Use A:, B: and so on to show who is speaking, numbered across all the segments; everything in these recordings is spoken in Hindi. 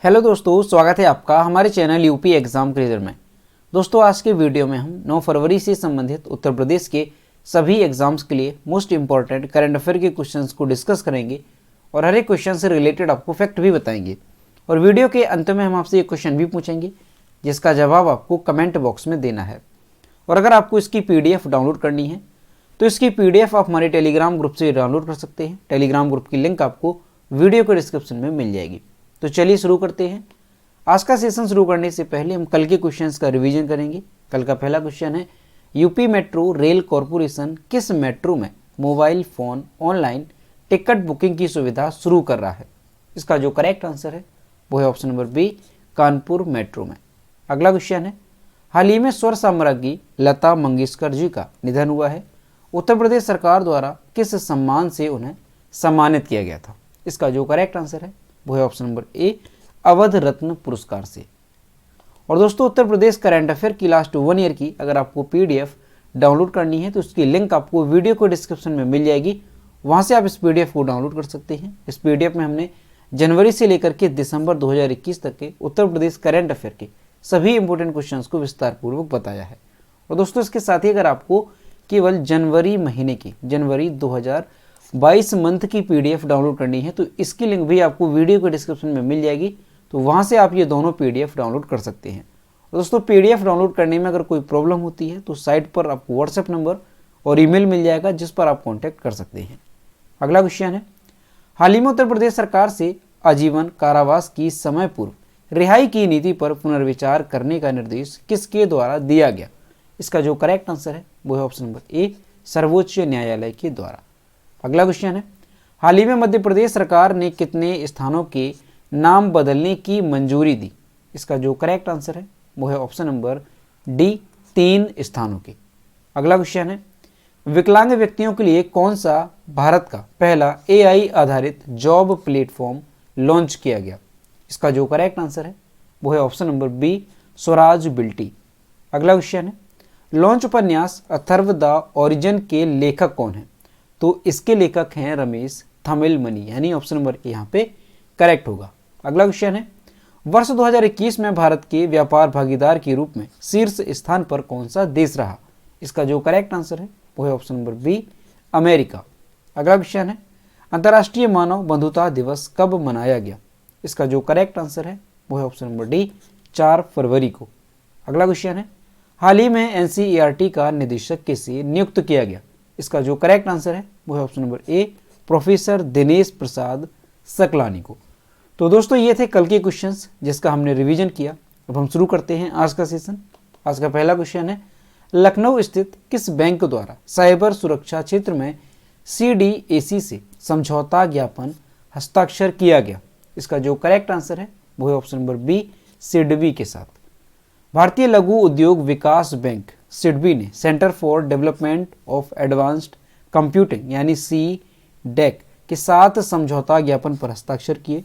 A: हेलो दोस्तों, स्वागत है आपका हमारे चैनल यूपी एग्जाम क्रेजर में। दोस्तों, आज के वीडियो में हम 9 फरवरी से संबंधित उत्तर प्रदेश के सभी एग्जाम्स के लिए मोस्ट इंपॉर्टेंट करंट अफेयर के क्वेश्चंस को डिस्कस करेंगे और हर एक क्वेश्चन से रिलेटेड आपको फैक्ट भी बताएंगे। और वीडियो के अंत में हम आपसे एक क्वेश्चन भी पूछेंगे जिसका जवाब आपको कमेंट बॉक्स में देना है। और अगर आपको इसकी PDF डाउनलोड करनी है तो इसकी PDF आप हमारे टेलीग्राम ग्रुप से डाउनलोड कर सकते हैं। टेलीग्राम ग्रुप की लिंक आपको वीडियो के डिस्क्रिप्शन में मिल जाएगी। तो चलिए शुरू करते हैं। आज का सेशन शुरू करने से पहले हम कल के क्वेश्चंस का रिवीजन करेंगे। कल का पहला क्वेश्चन है, यूपी मेट्रो रेल कॉरपोरेशन किस मेट्रो में mobile phone online ticket booking की सुविधा शुरू कर रहा है? इसका जो करेक्ट आंसर है वो है option number b, Kanpur metro में। अगला क्वेश्चन है, हाल ही में स्वर साम्राज्ञी लता मंगेशकर जी का निधन हुआ है। उत्तर प्रदेश सरकार द्वारा किस सम्मान से उन्हें सम्मानित किया गया था? इसका जो करेक्ट आंसर है वो है ऑप्शन नंबर ए, अवध रत्न पुरस्कार से। और दोस्तों, उत्तर प्रदेश करंट अफेयर की लास्ट 1 ईयर की अगर आपको PDF डाउनलोड करनी है तो उसकी लिंक आपको वीडियो को डिस्क्रिप्शन में मिल जाएगी। वहां से आप इस PDF को डाउनलोड कर सकते हैं। इस PDF में हमने जनवरी से लेकर के दिसंबर 2021 तक के उत्तर प्रदेश करंट अफेयर के सभी इंपॉर्टेंट क्वेश्चंस को विस्तार पूर्वक बताया है। और दोस्तों, इसके साथ ही अगर आपको केवल जनवरी महीने की जनवरी 2022 मंथ की PDF डाउनलोड करनी है तो इसकी लिंक भी आपको वीडियो के डिस्क्रिप्शन में मिल जाएगी। तो वहां से आप ये दोनों PDF डाउनलोड कर सकते हैं। दोस्तों, PDF डाउनलोड करने में अगर कोई प्रॉब्लम होती है तो साइट पर आपको WhatsApp नंबर और ईमेल मिल जाएगा जिस पर आप कॉन्टैक्ट कर सकते हैं। अगला क्वेश्चन है, हाल ही में उत्तर प्रदेश सरकार से आजीवन कारावास की समय पूर्व रिहाई की नीति पर पुनर्विचार करने का निर्देश किसके द्वारा दिया गया? इसका जो करेक्ट आंसर है वो है ऑप्शन नंबर ए, सर्वोच्च न्यायालय के द्वारा। अगला क्वेश्चन है, हाल ही में मध्य प्रदेश सरकार ने कितने स्थानों के नाम बदलने की मंजूरी दी? इसका जो करेक्ट आंसर है वो है ऑप्शन नंबर डी, 3 स्थानों के। अगला क्वेश्चन है, विकलांग व्यक्तियों के लिए कौन सा भारत का पहला AI आधारित जॉब प्लेटफॉर्म लॉन्च किया गया? इसका जो करेक्ट आंसर है वो है ऑप्शन नंबर बी, स्वराज बिल्टी। अगला क्वेश्चन है, लॉन्च उपन्यास अथर्व द ओरिजिन के लेखक कौन है? तो इसके लेखक हैं रमेश थमिलमनी, यानी ऑप्शन नंबर ए यहाँ पे करेक्ट होगा। अगला क्वेश्चन है, वर्ष 2021 में भारत के व्यापार भागीदार के रूप में शीर्ष स्थान पर कौन सा देश रहा? इसका जो करेक्ट आंसर है वो है ऑप्शन नंबर बी, अमेरिका। अगला क्वेश्चन है, अंतर्राष्ट्रीय मानव बंधुता दिवस कब मनाया गया? इसका जो करेक्ट आंसर है वो है ऑप्शन नंबर डी, 4 फरवरी को। अगला क्वेश्चन है, हाल ही में NCERT का निदेशक किसे नियुक्त किया गया? इसका जो करेक्ट आंसर है वो है option number A, professor Dinesh Prasad Saklani को। तो दोस्तों, ये थे कल के क्वेश्चंस जिसका हमने रिवीजन किया। अब हम शुरू करते हैं आज का सेशन। आज का पहला क्वेश्चन है, लखनऊ स्थित किस बैंक द्वारा साइबर सुरक्षा क्षेत्र में CDAC से समझौता ज्ञापन हस्ताक्षर किया गया? इसका जो करेक्ट आंसर है वो है ऑप्शन नंबर बी, सिडबी के साथ। भारतीय लघु उद्योग विकास बैंक सिडबी ने centre for development of advanced computing यानी CDEC के साथ समझौता ज्ञापन पर हस्ताक्षर किए।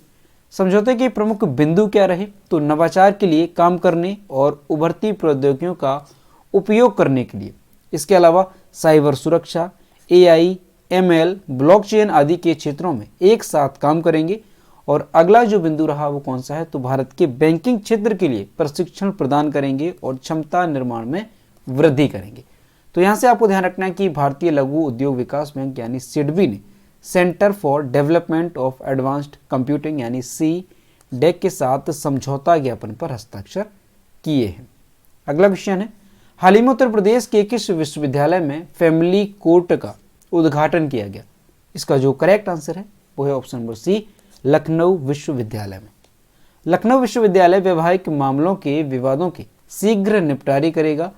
A: समझौते के प्रमुख बिंदु क्या रहे? तो नवाचार के लिए काम करने और उभरती प्रौद्योगिकियों का उपयोग करने के लिए, इसके अलावा साइबर सुरक्षा, AI, ML, ब्लॉकचेन आदि के क्षेत्रों में एक साथ काम करेंगे। और अगला जो बिंदु रहा वो कौन सा है? तो भारत के बैंकिंग क्षेत्र के लिए प्रशिक्षण प्रदान करेंगे और क्षमता निर्माण में वृद्धि करेंगे। तो यहाँ से आपको ध्यान रखना है कि भारतीय लघु उद्योग विकास बैंक यानी सिडबी ने centre for development of advanced computing यानी CDEC के साथ समझौता ज्ञापन पर हस्ताक्षर किए हैं। अगला क्वेश्चन है, हाल ही में उत्तर प्रदेश के किस विश्वविद्यालय में फैमिली कोर्ट का उद्घाटन किया गया? इसका जो करेक्ट आंसर है वो है ऑप्शन नंबर सी, लखनऊ विश्वविद्यालय में। लखनऊ विश्वविद्यालय वैवाहिक मामलों के विवादों के शीघ्र निपटारे करेगा।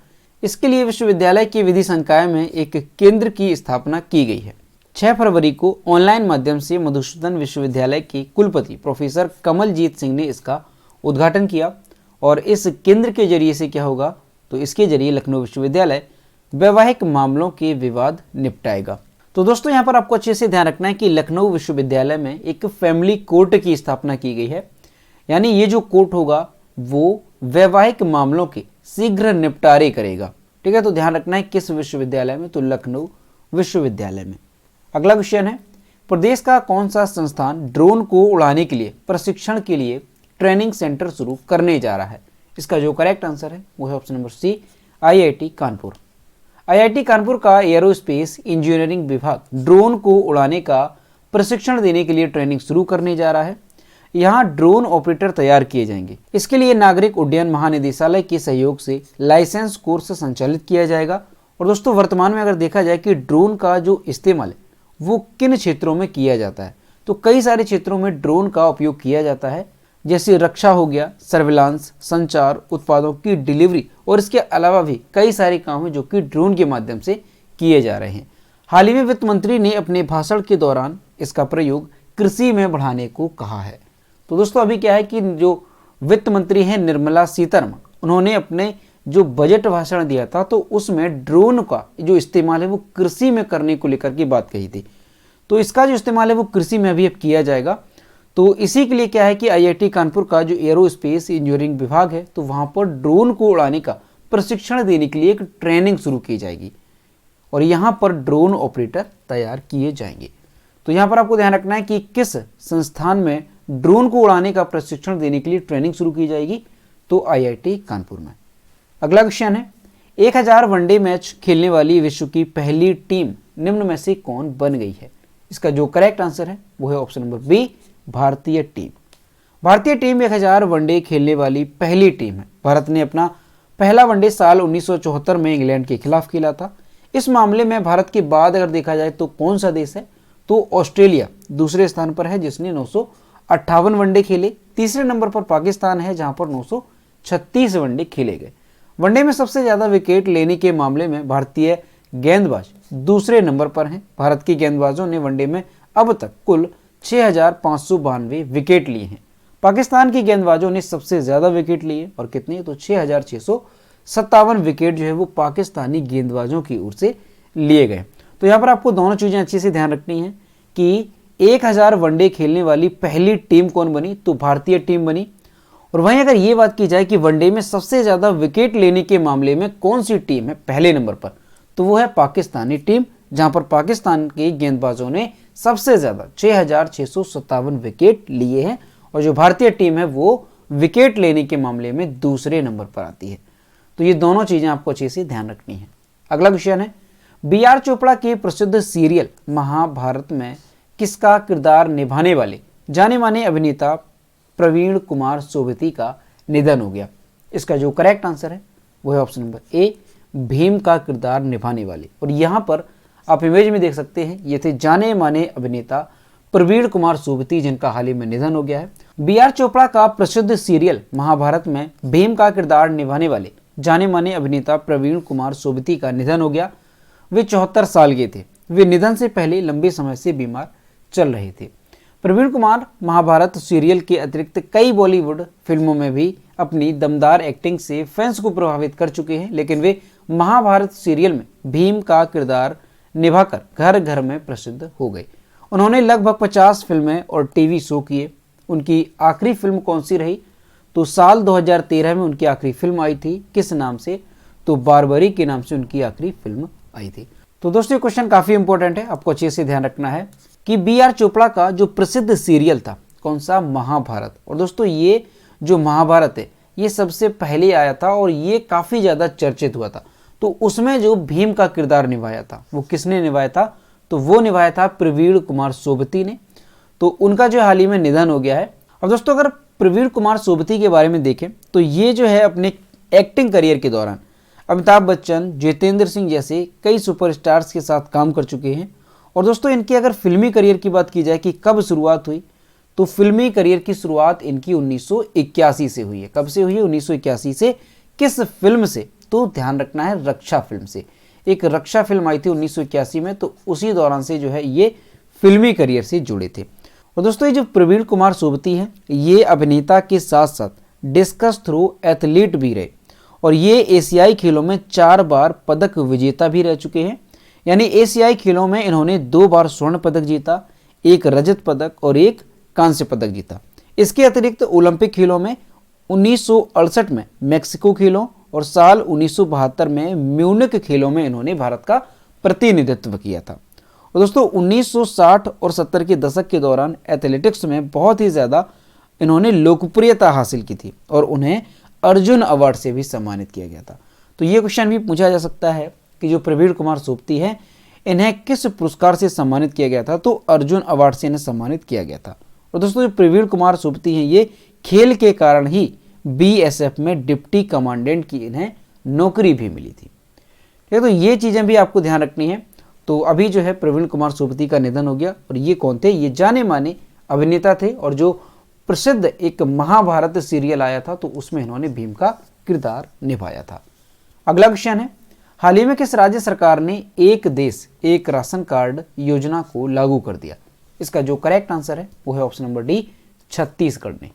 A: इसके लिए विश्वविद्यालय के विधि संकाय में एक केंद्र की स्थापना की गई है। 6 फरवरी को ऑनलाइन माध्यम से मधुसूदन विश्वविद्यालय के कुलपति प्रोफेसर कमलजीत सिंह ने इसका उद्घाटन किया। और इस केंद्र के जरिए से क्या होगा? तो इसके जरिए लखनऊ विश्वविद्यालय वैवाहिक मामलों के विवाद निपटाएगा। तो दोस्तों, यहाँ पर आपको अच्छे से ध्यान रखना है कि लखनऊ विश्वविद्यालय में एक फैमिली कोर्ट की स्थापना की गई है, यानी ये जो कोर्ट होगा वो वैवाहिक मामलों के शीघ्र निपटारे करेगा। ठीक है, तो ध्यान रखना है किस विश्वविद्यालय में? तो लखनऊ विश्वविद्यालय में। अगला क्वेश्चन है, प्रदेश का कौन सा संस्थान ड्रोन को उड़ाने के लिए प्रशिक्षण के लिए ट्रेनिंग सेंटर शुरू करने जा रहा है। इसका जो करेक्ट आंसर है वो है option number c, IIT Kanpur. IIT Kanpur का एरोस्पेस इंजीनियरिंग विभाग ड्रोन को उड़ाने का प्रशिक्षण देने के लिए ट्रेनिंग शुरू करने जा रहा है। यहाँ ड्रोन ऑपरेटर तैयार किए जाएंगे। इसके लिए नागरिक उड्डयन महानिदेशालय के सहयोग से लाइसेंस कोर्स संचालित किया जाएगा। और दोस्तों वर्तमान में अगर देखा जाए कि ड्रोन का जो इस्तेमाल है वो किन क्षेत्रों में किया जाता है, तो कई सारे क्षेत्रों में ड्रोन का उपयोग किया जाता है, जैसे रक्षा हो गया, सर्विलांस, संचार, उत्पादों की डिलीवरी और इसके अलावा भी कई सारे काम हैं जो कि ड्रोन के माध्यम से किए जा रहे हैं। हाल ही में वित्त मंत्री ने अपने भाषण के दौरान इसका प्रयोग कृषि में बढ़ाने को कहा है। तो दोस्तों अभी क्या है कि जो वित्त मंत्री हैं निर्मला सीतारमण, उन्होंने अपने जो बजट भाषण दिया था तो उसमें ड्रोन का जो इस्तेमाल है वो कृषि में करने को लेकर की बात कही थी। तो इसका जो इस्तेमाल है वो कृषि में भी अब किया जाएगा। तो इसी के लिए क्या है कि आईआईटी कानपुर का जो एरोस्पेस इंजीनियरिंग विभाग है तो वहाँ पर ड्रोन को उड़ाने का प्रशिक्षण देने के लिए एक ट्रेनिंग शुरू की जाएगी और यहाँ पर ड्रोन ऑपरेटर तैयार किए जाएंगे। तो यहाँ पर आपको ध्यान रखना है कि किस संस्थान में ड्रोन को उड़ाने का प्रशिक्षण देने के लिए ट्रेनिंग शुरू की जाएगी, तो आईआईटी कानपुर में। अगला क्वेश्चन है, 1000 वनडे मैच खेलने वाली विश्व की पहली टीम निम्न में से कौन बन गई है? इसका जो करेक्ट आंसर है वो है ऑप्शन नंबर बी, भारतीय टीम। भारतीय टीम 1000 वनडे खेलने वाली पहली टीम है। भारत ने अपना पहला वनडे साल 1974 में इंग्लैंड के खिलाफ खेला था। इस मामले में भारत के बाद अगर देखा जाए तो कौन सा देश है, तो ऑस्ट्रेलिया दूसरे स्थान पर है जिसने 958 वनडे खेले। तीसरे नंबर पर पाकिस्तान है जहां पर 936 वनडे खेले गए। वनडे में सबसे ज्यादा विकेट लेने के मामले में भारतीय गेंदबाज दूसरे नंबर पर हैं। भारत के गेंदबाजों ने वनडे में अब तक कुल 6592 विकेट लिए हैं। पाकिस्तान के गेंदबाजों ने सबसे ज्यादा विकेट लिए और कितने, तो 6657 विकेट जो है वो पाकिस्तानी गेंदबाजों की ओर से लिए गए। तो यहाँ पर आपको दोनों चीजें अच्छे से ध्यान रखनी है कि 1000 वनडे खेलने वाली पहली टीम कौन बनी, तो भारतीय टीम बनी। और वहीं अगर ये बात की जाए कि वनडे में सबसे ज्यादा विकेट लेने के मामले में कौन सी टीम है पहले नंबर पर, तो वो है पाकिस्तानी टीम, जहां पर पाकिस्तान के गेंदबाजों ने सबसे ज्यादा 6657 विकेट लिए हैं। और जो भारतीय टीम है वो विकेट लेने के मामले में दूसरे नंबर पर आती है। तो ये दोनों चीजें आपको अच्छे से ध्यान रखनी है। अगला क्वेश्चन है, बी.आर. चोपड़ा के प्रसिद्ध सीरियल महाभारत में किसका किरदार निभाने वाले जाने माने अभिनेता प्रवीण कुमार सोबती का निधन हो गया? इसका जो करेक्ट आंसर है वो है ऑप्शन नंबर ए, भीम का किरदार निभाने वाले। और यहाँ पर आप इमेज में देख सकते हैं ये थे जाने माने अभिनेता प्रवीण कुमार सोबती जिनका हाल ही में निधन हो गया है। बी.आर. चोपड़ा का प्रसिद्ध सीरियल महाभारत में भीम का किरदार निभाने वाले जाने माने अभिनेता प्रवीण कुमार सोबती का निधन हो गया। वे 74 साल के थे। वे निधन से पहले लंबे समय से बीमार चल रहे थे। प्रवीण कुमार महाभारत सीरियल के अतिरिक्त कई बॉलीवुड फिल्मों में भी अपनी दमदार एक्टिंग से फैंस को प्रभावित कर चुके हैं, लेकिन वे महाभारत सीरियल में भीम का किरदार निभाकर घर घर में प्रसिद्ध हो गए। उन्होंने लगभग 50 फिल्में और टीवी शो किए। उनकी आखिरी फिल्म कौन सी रही, तो साल 2013 में उनकी आखिरी फिल्म आई थी। किस नाम से, तो बारबरी के नाम से उनकी आखिरी फिल्म आई थी। तो दोस्तों ये क्वेश्चन काफी इंपॉर्टेंट है, आपको अच्छे से ध्यान रखना है कि बी.आर. चोपड़ा का जो प्रसिद्ध सीरियल था कौन सा, महाभारत। और दोस्तों ये जो महाभारत है ये सबसे पहले आया था और ये काफी ज्यादा चर्चित हुआ था। तो उसमें जो भीम का किरदार निभाया था वो किसने निभाया था, तो वो निभाया था प्रवीण कुमार सोबती ने। तो उनका जो हाल ही में निधन हो गया है। अब दोस्तों अगर प्रवीण कुमार सोबती के बारे में देखें तो ये जो है अपने एक्टिंग करियर के दौरान अमिताभ बच्चन, जितेंद्र सिंह जैसे कई सुपरस्टार्स के साथ काम कर चुके हैं। और दोस्तों इनकी अगर फिल्मी करियर की बात की जाए कि कब शुरुआत हुई, तो फिल्मी करियर की शुरुआत इनकी 1981 से हुई है। कब से हुई है, 1981 से। किस फिल्म से, तो ध्यान रखना है रक्षा फिल्म से। एक रक्षा फिल्म आई थी 1981 में, तो उसी दौरान से जो है ये फिल्मी करियर से जुड़े थे। और दोस्तों ये जो प्रवीण कुमार सोबती हैं ये अभिनेता के साथ साथ डिस्कस थ्रो एथलीट भी रहे और ये एशियाई खेलों में 4 बार पदक विजेता भी रह चुके हैं। यानी एशियाई खेलों में इन्होंने 2 बार स्वर्ण पदक जीता, 1 रजत पदक और 1 कांस्य पदक जीता। इसके अतिरिक्त ओलंपिक खेलों में 1968 में मैक्सिको खेलों और साल 1972 में म्यूनिक खेलों में इन्होंने भारत का प्रतिनिधित्व किया था। और दोस्तों 1960 और 70 के दशक के दौरान एथलेटिक्स में बहुत ही ज़्यादा इन्होंने लोकप्रियता हासिल की थी और उन्हें अर्जुन अवार्ड से भी सम्मानित किया गया था। तो ये क्वेश्चन भी पूछा जा सकता है कि जो प्रवीण कुमार सोपती है इन्हें किस पुरस्कार से सम्मानित किया गया था, तो अर्जुन अवार्ड से इन्हें सम्मानित किया गया था। और दोस्तों जो प्रवीण कुमार सोपती हैं ये खेल के कारण ही बीएसएफ में डिप्टी कमांडेंट की इन्हें नौकरी भी मिली थी। ठीक है, तो ये चीज़ें भी आपको ध्यान रखनी है। तो अभी जो है प्रवीण कुमार सोपती का निधन हो गया और ये कौन थे, ये जाने माने अभिनेता थे और जो प्रसिद्ध एक महाभारत सीरियल आया था तो उसमें इन्होंने भीम का किरदार निभाया था। अगला क्वेश्चन है, हाल ही में किस राज्य सरकार ने एक देश एक राशन कार्ड योजना को लागू कर दिया? इसका जो करेक्ट आंसर है वो है ऑप्शन नंबर डी, छत्तीसगढ़ ने।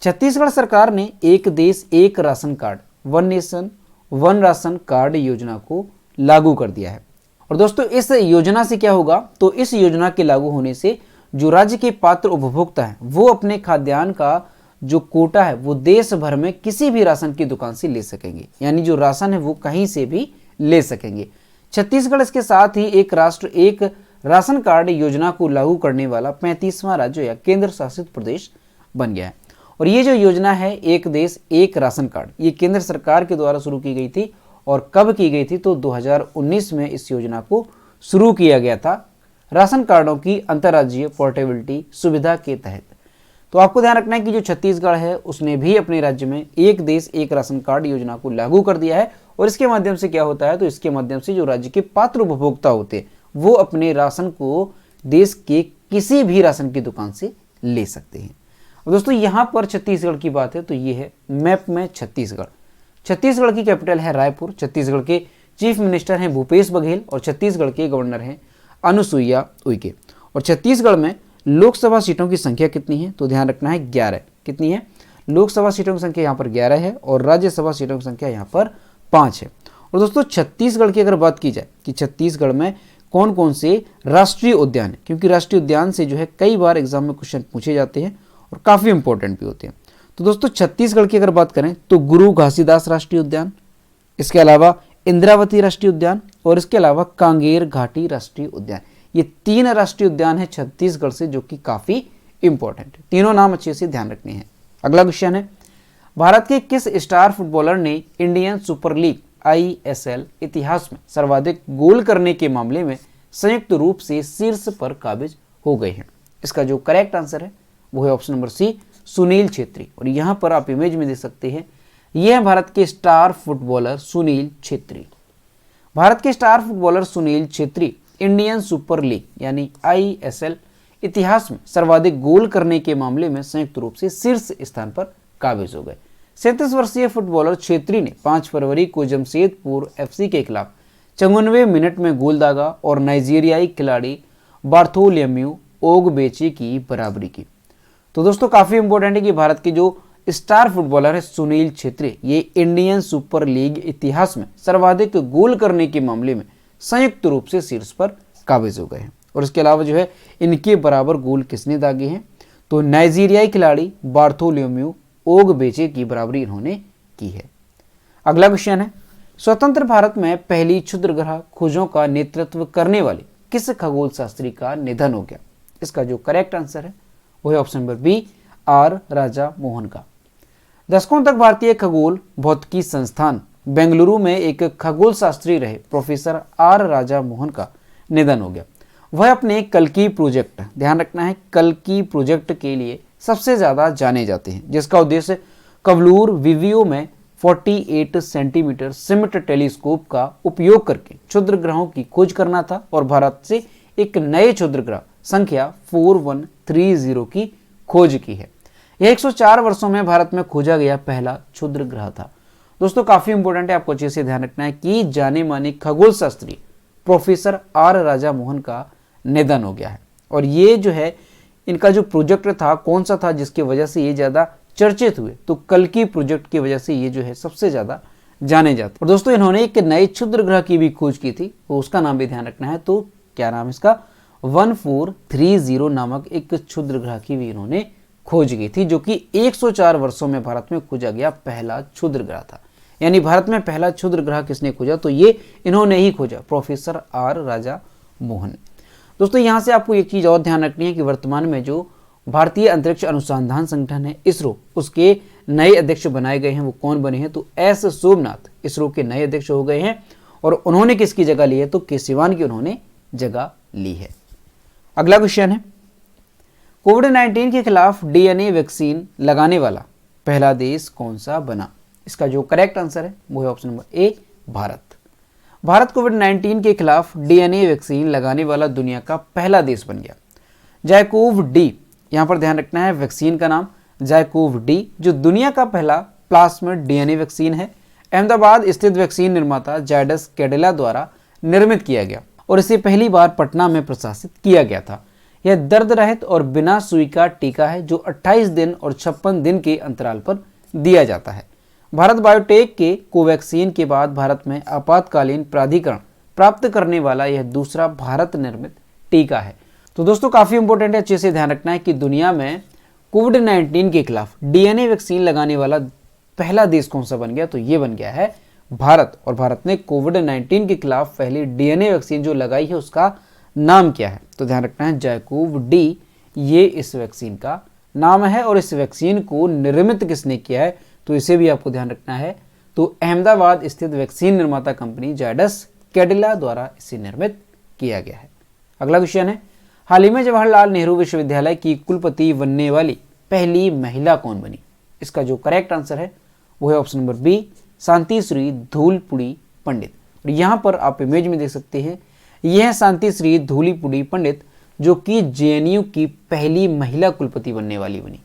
A: छत्तीसगढ़ सरकार ने एक देश एक ration card, one nation one ration card योजना को लागू कर दिया है। और दोस्तों इस योजना से क्या होगा, तो इस योजना के लागू होने से जो राज्य के पात्र उपभोक्ता हैं वो अपने खाद्यान्न का जो कोटा है वो देश भर में किसी भी राशन की दुकान से ले सकेंगे, यानी जो राशन है वो कहीं से भी ले सकेंगे। छत्तीसगढ़ इसके साथ ही एक राष्ट्र एक राशन कार्ड योजना को लागू करने वाला 35वां राज्य या केंद्र शासित प्रदेश बन गया है। और ये जो योजना है एक देश एक राशन कार्ड, ये केंद्र सरकार के द्वारा शुरू की गई थी। और कब की गई थी, तो 2019 में इस योजना को शुरू किया गया था राशन कार्डों की अंतर्राज्यीय पोर्टेबिलिटी सुविधा के तहत। तो आपको ध्यान रखना है कि जो छत्तीसगढ़ है उसने भी अपने राज्य में एक देश एक राशन कार्ड योजना को लागू कर दिया है। और इसके माध्यम से क्या होता है, तो इसके माध्यम से जो राज्य के पात्र उपभोक्ता होते हैं वो अपने राशन को देश के किसी भी राशन की दुकान से ले सकते हैं। दोस्तों यहाँ पर छत्तीसगढ़ की बात है तो ये है मैप में छत्तीसगढ़। छत्तीसगढ़ की कैपिटल है रायपुर, छत्तीसगढ़ के चीफ मिनिस्टर हैं भूपेश बघेल और छत्तीसगढ़ के गवर्नर हैं अनुसुईया उइके। और छत्तीसगढ़ में लोकसभा सीटों की संख्या कितनी है, तो ध्यान रखना है 11। कितनी है, लोकसभा सीटों की संख्या यहाँ पर 11 है और राज्यसभा सीटों की संख्या यहाँ पर 5 है। और दोस्तों छत्तीसगढ़ की अगर बात की जाए कि छत्तीसगढ़ में कौन कौन से राष्ट्रीय उद्यान है, क्योंकि राष्ट्रीय उद्यान से जो है कई बार एग्जाम में क्वेश्चन पूछे जाते हैं और काफ़ी इंपॉर्टेंट भी होते हैं। तो दोस्तों छत्तीसगढ़ की अगर बात करें तो गुरु घासीदास राष्ट्रीय उद्यान, इसके अलावा इंद्रावती राष्ट्रीय उद्यान और इसके अलावा कांगेर घाटी राष्ट्रीय उद्यान, ये 3 राष्ट्रीय उद्यान है छत्तीसगढ़ से जो कि काफ़ी इंपॉर्टेंट है। तीनों नाम अच्छे से ध्यान रखने हैं। अगला क्वेश्चन है, भारत के किस स्टार फुटबॉलर ने इंडियन सुपर लीग ISL इतिहास में सर्वाधिक गोल करने के मामले में संयुक्त रूप से शीर्ष पर काबिज हो गए हैं? इसका जो करेक्ट आंसर है वो है option number C, Sunil Chhetri. और यहाँ पर आप इमेज में देख सकते हैं, यह है भारत के स्टार फुटबॉलर सुनील छेत्री। भारत के star footballer Sunil Chhetri Indian super league यानी ISL इतिहास में सर्वाधिक गोल करने के मामले में संयुक्त रूप से शीर्ष स्थान पर काबिज हो गए। 37 वर्षीय फुटबॉलर छेत्री ने 5 फरवरी को जमशेदपुर FC के खिलाफ 94 मिनट में गोल दागा और नाइजीरियाई खिलाड़ी बार्थोलोम्यू ओगबेची की बराबरी की। तो दोस्तों काफ़ी इंपॉर्टेंट है कि भारत के जो स्टार फुटबॉलर है सुनील छेत्री, ये इंडियन सुपर लीग इतिहास में सर्वाधिक गोल करने के मामले में संयुक्त रूप से शीर्ष पर काबिज हो गए हैं। और इसके अलावा जो है इनके बराबर गोल किसने दागे हैं, तो नाइजीरियाई खिलाड़ी बार्थोलोम्यू ओगबेचे की बराबरी इन्होंने की है। अगला क्वेश्चन है, स्वतंत्र भारत में पहली क्षुद्रग्रह खोजों का नेतृत्व करने वाले किस खगोल शास्त्री का निधन हो गया? इसका जो करेक्ट आंसर है वो है option number B, are Raja Mohan का। दशकों तक भारतीय खगोल भौतिकी संस्थान बेंगलुरु में एक खगोल शास्त्री रहे प्रोफेसर आर राजा मोहन का निधन हो गया। वह अपने कल्की प्रोजेक्ट, ध्यान रखना है कल्की प्रोजेक्ट के लिए सबसे ज़्यादा जाने जाते हैं, जिसका उद्देश्य कवलूर विवियो में 48 सेंटीमीटर सिमट टेलीस्कोप का उपयोग करके क्षुद्र ग्रहों की खोज करना था और भारत से एक नए क्षुद्र ग्रह संख्या 4130 की खोज की है। यह 104 वर्षों में भारत में खोजा गया पहला क्षुद्र ग्रह था। दोस्तों काफ़ी इंपॉर्टेंट है, आपको अच्छे से ध्यान रखना है कि जाने माने खगोल शास्त्री प्रोफेसर आर राजा मोहन का निधन हो गया है। और ये जो है इनका जो प्रोजेक्ट था कौन सा था जिसकी वजह से ये ज़्यादा चर्चित हुए, तो कल्की प्रोजेक्ट की वजह से ये जो है सबसे ज़्यादा जाने जाते। और दोस्तों इन्होंने एक नए क्षुद्र ग्रह की भी खोज की थी, तो उसका नाम भी ध्यान रखना है। तो क्या नाम इसका, 1430 नामक एक क्षुद्र ग्रह की भी इन्होंने खोज की थी, जो कि 104 वर्षों में भारत में खोजा गया पहला क्षुद्र ग्रह था। यानी भारत में पहला क्षुद्र ग्रह किसने खोजा, तो ये इन्होंने ही खोजा, प्रोफेसर आर राजा मोहन। दोस्तों यहाँ से आपको एक चीज़ और ध्यान रखनी है कि वर्तमान में जो भारतीय अंतरिक्ष अनुसंधान संगठन है इसरो, उसके नए अध्यक्ष बनाए गए हैं। वो कौन बने हैं? तो एस सोमनाथ इसरो के नए अध्यक्ष हो गए हैं। और उन्होंने किसकी जगह ली है? तो के सिवान की उन्होंने जगह ली है। अगला क्वेश्चन है, कोविड-19 के खिलाफ डीएनए वैक्सीन लगाने वाला पहला देश कौन सा बना? इसका जो करेक्ट आंसर है वो है option number A, Bharat. Bharat कोविड-19 के खिलाफ डीएनए वैक्सीन लगाने वाला दुनिया का पहला देश बन गया। जाइकोव डी, यहां पर ध्यान रखना है वैक्सीन का नाम जाइकोव डी, जो दुनिया का पहला प्लाज्मिड डीएनए वैक्सीन है। अहमदाबाद स्थित वैक्सीन निर्माता जायडस कैडिला द्वारा निर्मित किया गया और इसे पहली बार पटना में प्रशासित किया गया था। यह दर्द रहित और बिना सुई का टीका है जो 28 दिन और 56 दिन के अंतराल पर दिया जाता है। भारत बायोटेक के कोवैक्सीन के बाद भारत में आपातकालीन प्राधिकरण प्राप्त करने वाला यह दूसरा भारत निर्मित टीका है। तो दोस्तों काफी इंपॉर्टेंट है, अच्छे से ध्यान रखना है कि दुनिया में कोविड-19 के खिलाफ डीएनए वैक्सीन लगाने वाला पहला देश कौन सा बन गया? तो ये बन गया है भारत। और भारत ने कोविड-19 के खिलाफ पहली डीएनए वैक्सीन जो लगाई है उसका नाम क्या है? तो ध्यान रखना है जाइकोव डी, ये इस वैक्सीन का नाम है। और इस वैक्सीन को निर्मित किसने किया है? तो इसे भी आपको ध्यान रखना है। तो अहमदाबाद स्थित वैक्सीन निर्माता कंपनी जायडस कैडिला द्वारा इसे निर्मित किया गया है। अगला क्वेश्चन है, हाल ही में जवाहरलाल नेहरू विश्वविद्यालय की कुलपति बनने वाली पहली महिला कौन बनी? इसका जो करेक्ट आंसर है वो है ऑप्शन नंबर बी, शांति श्री धूलपुड़ी पंडित। और यहाँ पर आप इमेज में देख सकते हैं, यह शांति श्री धूलीपुड़ी पंडित जो कि जेएनयू की पहली महिला कुलपति बनने वाली बनी।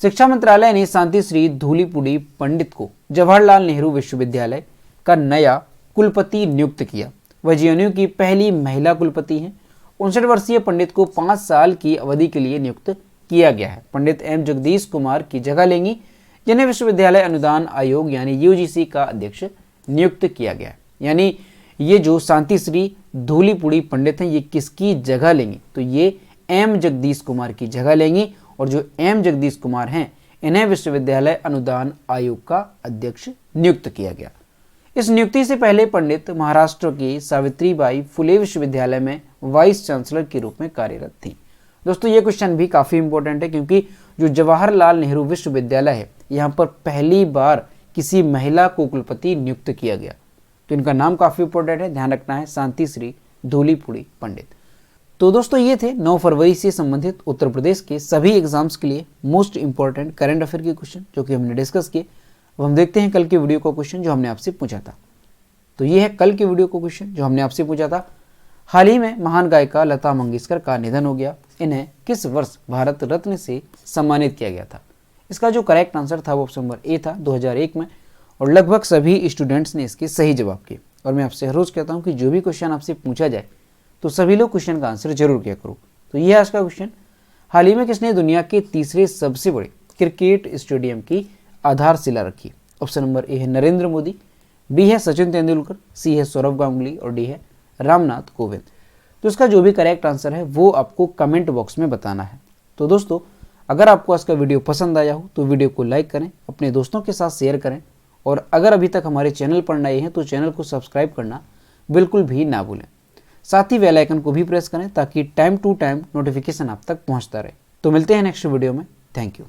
A: शिक्षा मंत्रालय ने शांति श्री धूलीपुड़ी पंडित को जवाहरलाल नेहरू विश्वविद्यालय का नया कुलपति नियुक्त किया। वह जेएनयू की पहली महिला कुलपति हैं। 59 वर्षीय पंडित को 5 साल की अवधि के लिए नियुक्त किया गया है। पंडित एम जगदीश कुमार की जगह लेंगी, जिन्हें विश्वविद्यालय अनुदान आयोग यानी यूजीसी का अध्यक्ष नियुक्त किया गया है। यानी ये जो शांति श्री धूलीपुड़ी पंडित हैं ये किसकी जगह लेंगी? तो ये एम जगदीश कुमार की जगह लेंगी। और जो एम जगदीश कुमार हैं इन्हें विश्वविद्यालय अनुदान आयोग का अध्यक्ष नियुक्त किया गया। इस नियुक्ति से पहले पंडित महाराष्ट्र के सावित्रीबाई फुले विश्वविद्यालय में वाइस चांसलर के रूप में कार्यरत थी। दोस्तों ये क्वेश्चन भी काफी इंपॉर्टेंट है क्योंकि जो जवाहरलाल नेहरू विश्वविद्यालय है यहाँ पर पहली बार किसी महिला को कुलपति नियुक्त किया गया। तो इनका नाम काफी इंपॉर्टेंट है, ध्यान रखना है, शांति श्री धूलीपुड़ी पंडित। तो दोस्तों ये थे 9 फरवरी से संबंधित उत्तर प्रदेश के सभी एग्जाम्स के लिए मोस्ट इंपॉर्टेंट करंट अफेयर के क्वेश्चन जो कि हमने डिस्कस किए। अब हम देखते हैं कल के वीडियो का क्वेश्चन जो हमने आपसे पूछा था। तो ये है कल के वीडियो का क्वेश्चन जो हमने आपसे पूछा था, हाल ही में महान गायिका लता मंगेशकर का निधन हो गया, इन्हें किस वर्ष भारत रत्न से सम्मानित किया गया था? इसका जो करेक्ट आंसर था वो ऑप्शन नंबर ए था 2001 में। और लगभग सभी स्टूडेंट्स ने इसके सही जवाब किए। और मैं आपसे हर रोज कहता हूँ कि जो भी क्वेश्चन आपसे पूछा जाए तो सभी लोग क्वेश्चन का आंसर जरूर किया करो। तो ये है आज का क्वेश्चन, हाल ही में किसने दुनिया के तीसरे सबसे बड़े क्रिकेट स्टेडियम की आधारशिला रखी? ऑप्शन नंबर ए है नरेंद्र मोदी, बी है सचिन तेंदुलकर, सी है सौरव गांगुली और डी है रामनाथ कोविंद। तो इसका जो भी करेक्ट आंसर है वो आपको कमेंट बॉक्स में बताना है। तो दोस्तों अगर आपको आज का वीडियो पसंद आया हो तो वीडियो को लाइक करें, अपने दोस्तों के साथ शेयर करें और अगर अभी तक हमारे चैनल पर नए हैं तो चैनल को सब्सक्राइब करना बिल्कुल भी ना भूलें। साथ ही बेल आइकन को भी प्रेस करें ताकि टाइम टू टाइम नोटिफिकेशन आप तक पहुंचता रहे। तो मिलते हैं नेक्स्ट वीडियो में। Thank you.